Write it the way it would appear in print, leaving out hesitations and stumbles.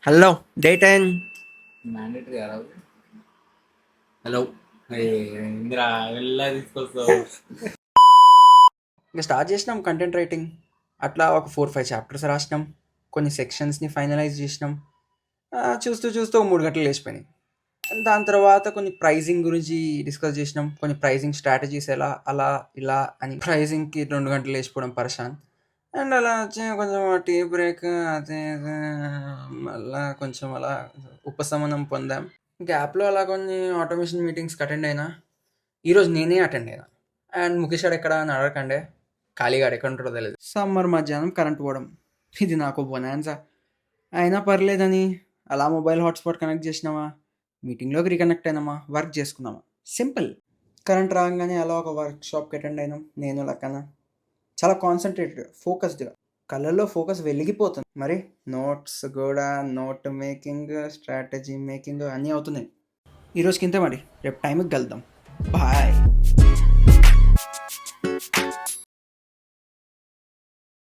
Hello day 10. Mandatory కదా అది? Hello Indira వెళ్ళా తీసుకొస్తావు. ఇంకా స్టార్ట్ చేసినాం కంటెంట్ రైటింగ్. అట్లా ఒక 4-5 చాప్టర్స్ రాసినాం. కొన్ని సెక్షన్స్ని ఫైనలైజ్ చేసినాం. చూస్తూ చూస్తూ 3 గంటలు లేచిపోయినాయి. దాని తర్వాత కొన్ని ప్రైజింగ్ గురించి డిస్కస్ చేసినాం. కొన్ని ప్రైజింగ్ స్ట్రాటజీస్ ఎలా అలా ఇలా అని ప్రైజింగ్కి 2 గంటలు లేచిపోవడం పరేషాన్. అండ్ అలా వచ్చి కొంచెం టీ బ్రేక్ అదే ఇదే మళ్ళా కొంచెం అలా ఉపశమనం పొందాం. గ్యాప్లో అలా కొన్ని ఆటోమేషన్ మీటింగ్స్కి అటెండ్ అయినా. ఈరోజు నేనే అటెండ్ అయినా. అండ్ ముఖేష్ గాడు ఎక్కడ అని అడగకండే, ఖాళీగా ఎక్కడ ఉంటాడో తెలియదు. సమ్మర్ మధ్యాహ్నం కరెంట్ పోవడం, ఇది నాకు బొనాన్సా. అయినా పర్లేదని అలా మొబైల్ హాట్స్పాట్ కనెక్ట్ చేసినామా, మీటింగ్లోకి రీకనెక్ట్ అయినామా, వర్క్ చేసుకున్నామా, సింపుల్. కరెంట్ రాగానే అలా ఒక వర్క్ షాప్కి అటెండ్ అయినాం నేను లక్కన. చాలా కాన్సన్ట్రేటెడ్, ఫోకస్డ్గా. కళ్ళల్లో ఫోకస్ వెలిగిపోతుంది. మరి నోట్స్ కూడా, నోట్ మేకింగ్, స్ట్రాటజీ మేకింగ్ అన్నీ అవుతున్నాయి. ఈరోజుకి ఇంతే మరి, రేపు టైంకి కలుద్దాం. బాయ్.